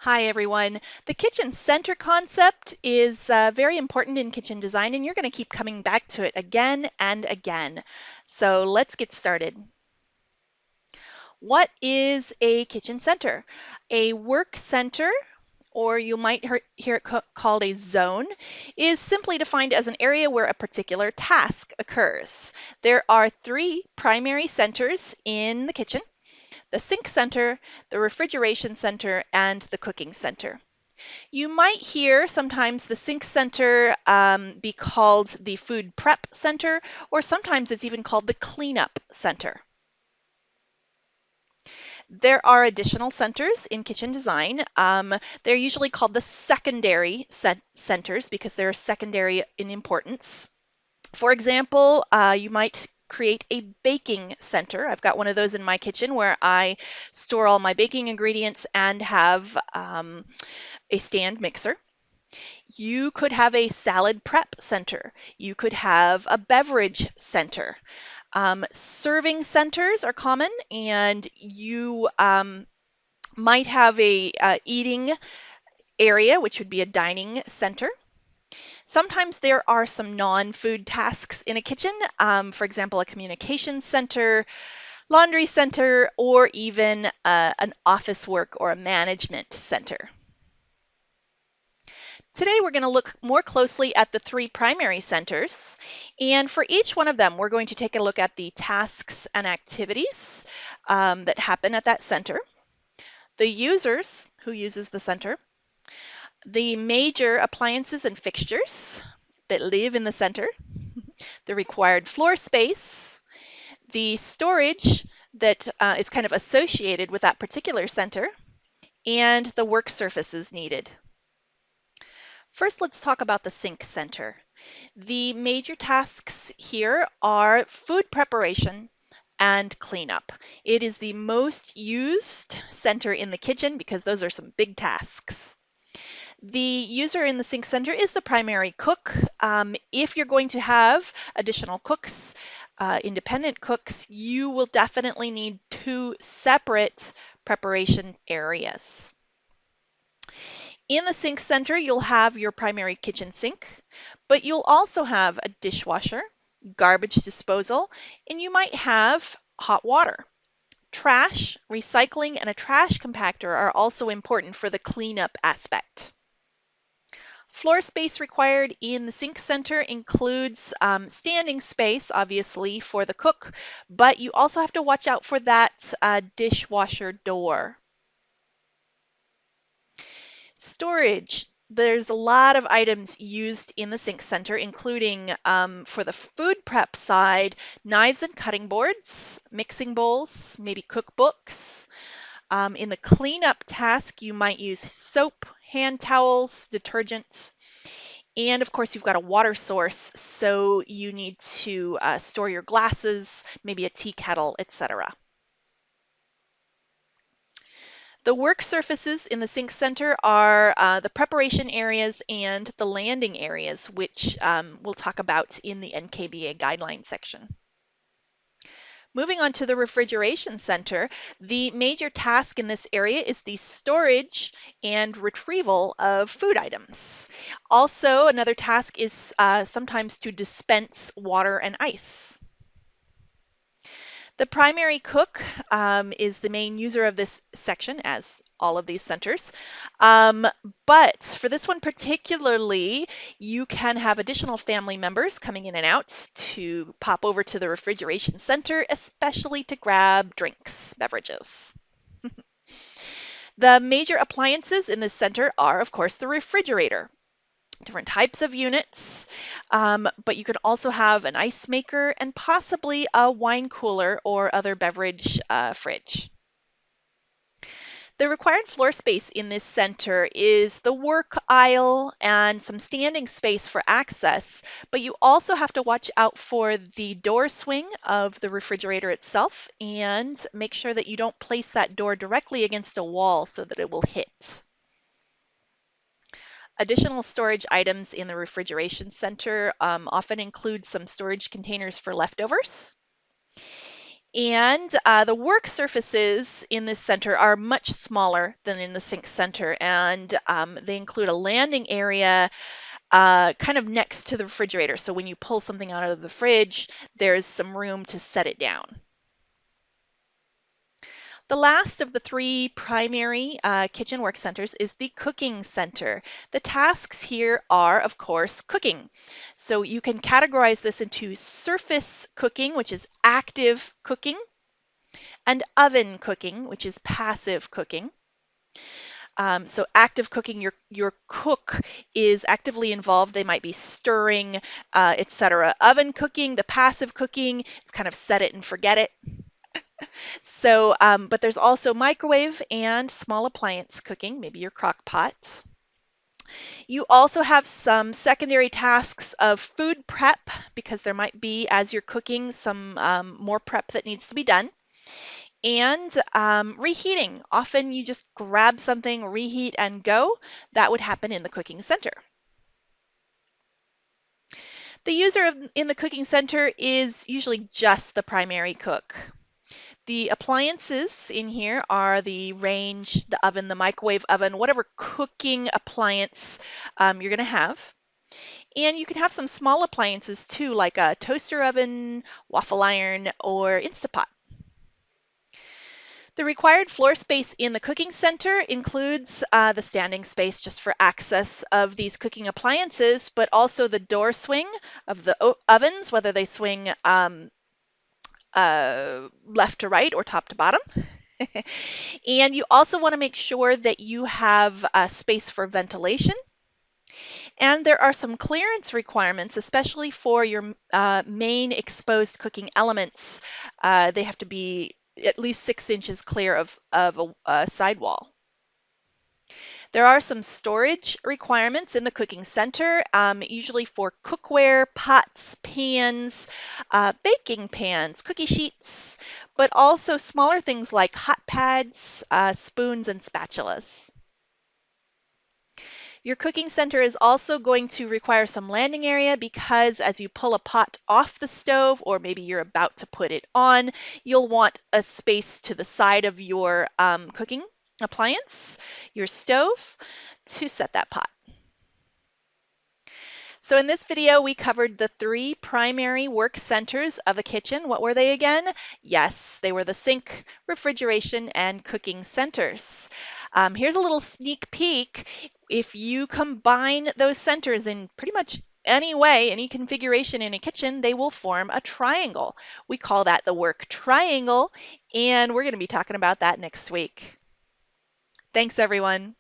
Hi everyone. The kitchen center concept is very important in kitchen design, and you're going to keep coming back to it again and again. So let's get started. What is a kitchen center? A work center, or you might hear it called a zone, is simply defined as an area where a particular task occurs. There are three primary centers in the kitchen: the sink center, the refrigeration center, and the cooking center. You might hear sometimes the sink center be called the food prep center, or sometimes it's even called the cleanup center. There are additional centers in kitchen design. They're usually called the secondary centers because they're secondary in importance. For example, you might create a baking center. I've got one of those in my kitchen where I store all my baking ingredients and have a stand mixer. You could have a salad prep center. You could have a beverage center. Serving centers are common, and you might have a eating area, which would be a dining center. Sometimes there are some non-food tasks in a kitchen, for example, a communication center, laundry center, or even an office work or a management center. Today, we're going to look more closely at the three primary centers, and for each one of them, we're going to take a look at the tasks and activities that happen at that center, the users who uses the center, the major appliances and fixtures that live in the center, the required floor space, the storage that is kind of associated with that particular center, and the work surfaces needed. First, let's talk about the sink center. The major tasks here are food preparation and cleanup. It is the most used center in the kitchen because those are some big tasks. The user in the sink center is the primary cook. If you're going to have additional cooks, independent cooks, you will definitely need two separate preparation areas. In the sink center, you'll have your primary kitchen sink, but you'll also have a dishwasher, garbage disposal, and you might have hot water. Trash, recycling, and a trash compactor are also important for the cleanup aspect. Floor space required in the sink center includes standing space, obviously, for the cook, but you also have to watch out for that dishwasher door. Storage. There's a lot of items used in the sink center, including for the food prep side, knives and cutting boards, mixing bowls, maybe cookbooks. In the cleanup task, you might use soap, hand towels, detergent, and of course, you've got a water source, so you need to store your glasses, maybe a tea kettle, etc. The work surfaces in the sink center are the preparation areas and the landing areas, which we'll talk about in the NKBA guideline section. Moving on to the refrigeration center, the major task in this area is the storage and retrieval of food items. Also, another task is sometimes to dispense water and ice. The primary cook is the main user of this section, as all of these centers. But for this one particularly, you can have additional family members coming in and out to pop over to the refrigeration center, especially to grab drinks, beverages. The major appliances in this center are, of course, the refrigerator. Different types of units, but you can also have an ice maker and possibly a wine cooler or other beverage fridge. The required floor space in this center is the work aisle and some standing space for access, but you also have to watch out for the door swing of the refrigerator itself and make sure that you don't place that door directly against a wall so that it will hit. Additional storage items in the refrigeration center often include some storage containers for leftovers. And the work surfaces in this center are much smaller than in the sink center, and they include a landing area kind of next to the refrigerator. So when you pull something out of the fridge, there's some room to set it down. The last of the three primary kitchen work centers is the cooking center. The tasks here are, of course, cooking. So you can categorize this into surface cooking, which is active cooking, and oven cooking, which is passive cooking. So active cooking, your cook is actively involved. They might be stirring, etc. Oven cooking, the passive cooking, it's kind of set it and forget it. So, but there's also microwave and small appliance cooking, maybe your crock pot. You also have some secondary tasks of food prep because there might be, as you're cooking, some more prep that needs to be done. And reheating. Often you just grab something, reheat, and go. That would happen in the cooking center. The user in the cooking center is usually just the primary cook. The appliances in here are the range, the oven, the microwave oven, whatever cooking appliance you're going to have. And you can have some small appliances too, like a toaster oven, waffle iron, or Instapot. The required floor space in the cooking center includes the standing space just for access of these cooking appliances, but also the door swing of the ovens, whether they swing left to right or top to bottom. And you also want to make sure that you have space for ventilation. And there are some clearance requirements, especially for your main exposed cooking elements. They have to be at least 6 inches clear of a sidewall. There are some storage requirements in the cooking center, usually for cookware, pots, pans, baking pans, cookie sheets, but also smaller things like hot pads, spoons, and spatulas. Your cooking center is also going to require some landing area because as you pull a pot off the stove, or maybe you're about to put it on, you'll want a space to the side of your cooking appliance, your stove, to set that pot. So in this video, we covered the three primary work centers of a kitchen. What were they again? Yes, they were the sink, refrigeration, and cooking centers. Here's a little sneak peek. If you combine those centers in pretty much any way, any configuration in a kitchen, they will form a triangle. We call that the work triangle, and we're going to be talking about that next week. Thanks, everyone.